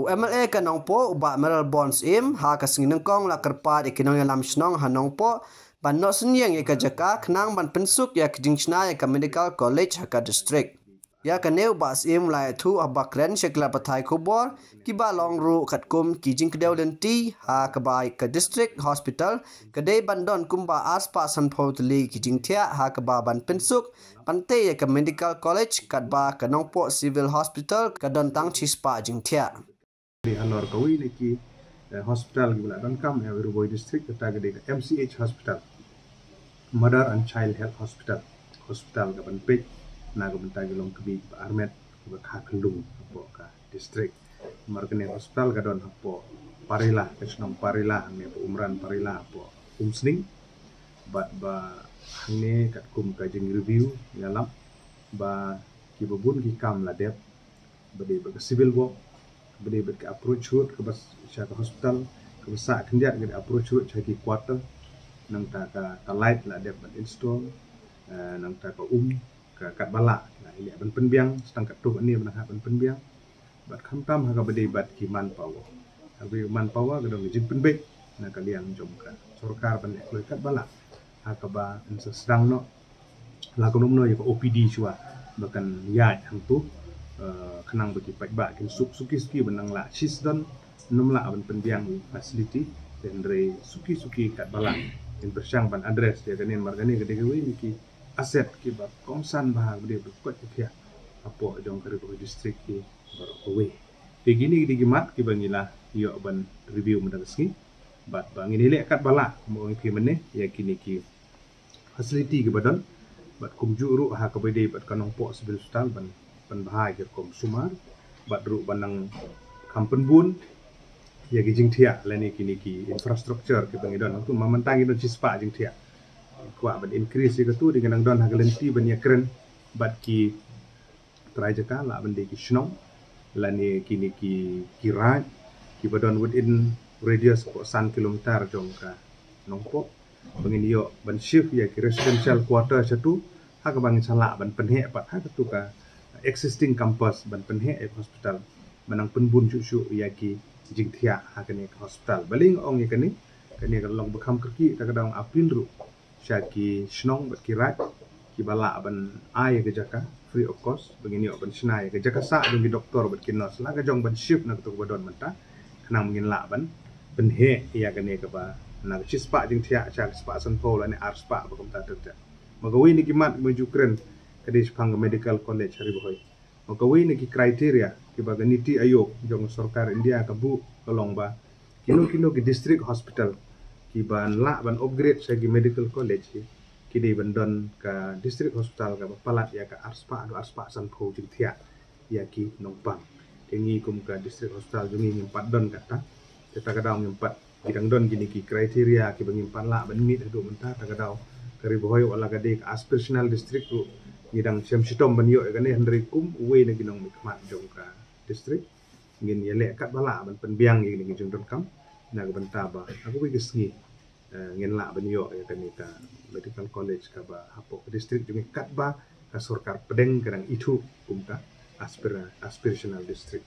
UMLA kanong po uba meral bonds im ha kasing kong la kerpa ikinong lam snong hanong po ban no senyang ya kajaka knang ban pensuk ya kjingchna ya medical college haka district ya kaneu bas im lai thu abakren shekla pathai khobor kiba longru khatkum kijing kdew lenti ha kabai ka district hospital kadai bandon kumba aspa sanphotli kijing thia ha kaba ban pensuk pante ya medical college kadba kanong po civil hospital kadon tang chispa jing thia di Alor Kawi niki hospital gula don kam ya Wiruboi district kita gede MCH hospital, Mother and Child Health Hospital ga ban pek na ga bentar gelong kebi Armet ga kha kendung apo ka district markene hospital ga don apo Parila kesnong Parila ne umran Parila apo umsning ba hane kat kum ka jing review ngalam ba ki babun ki kam la dep bade ba civil work bade ke approach road ke bas syaka hospital ke basa kenjat ke approach road syaki quarter nang ta ka light la dep install nang ta ka ka kat bala na ini ban penbiang setang kat tu ni ban ban penbiang bat khamtam ha ka bade bat ki manpower abi manpower ke dong jin penbek na kalian jom ka sarkar ban ekloy kat bala ha ka ba sedang no la ko no ya OPD chua bahkan ya hang tu kenang bagi baik kin suki benang la sisdon numla ban pendiang facility dan re suki kat balang in bersyang ban address dia kanin margani gede gawe niki aset ki ba kongsan bah gede berkuat kia apo jong kari ko district ki barowe begini gede gimat ki bangila yo ban review mendaski bat bangini le kat bala mo ki meneh ya kini ki facility ki badan bat kumjuru ha ka bede bat kanong po civil hospital ban bahai ke kom sumar badru banang kampen bun ya gijing thia lani kini ki infrastructure ke bangidon tu mamantang idon cispa jing thia kwa ban increase ke tu dengan don hagalenti ban ya kren bad ki trajaka la ban de ki shnong lani kini ki kiraj ki badon within radius ko 1 kilometer jong ka nongpo bangin yo ban shift ya ki residential quarter satu ha ka bangin sala ban penhe pat ha tu ka existing campus ban penhe hospital manang penbun cucu yaki jing thia hakane hospital baling ong yakani kani kalong bekam kerki ta kadang apil ru syaki snong bat kirat ki bala ban ai ke jaka free of cost begini ban snai ke jaka sa dong doktor bat kinos la ka jong ban shift na ketuk badon menta kenang mungin la ban penhe yakani ke ba na cispa jing thia chak spa san pol ane ar spa bakom ta terja magawi ni kimat menuju kren kadis pang medical college hari boy magawi ni ki kriteria ki baganiti ayok jong sarkar India kabu kolong ba kino ki district hospital ki ban la ban upgrade segi medical college ki di bandon ka district hospital ka palat ya ka arspa san pho jing thia ya ki nongpang tengi kum ka district hospital jungi ngimpat don kata kita kadang ngimpat bidang don gini ki kriteria ki bangimpan la ban mit adu menta ta kadang kari boy wala gade ka aspirational district tu ngidang siam sitom ban yo gane hendri kum uwe na ginong mikmat jong ka district ngin yele kat bala ban penbiang ngin jong don kam na ga banta ba aku wi gesngi ngin la ban yo ya kani ka medical college ka ba hapo district jong kat ba ka sarkar pedeng kadang itu kum ka aspirational district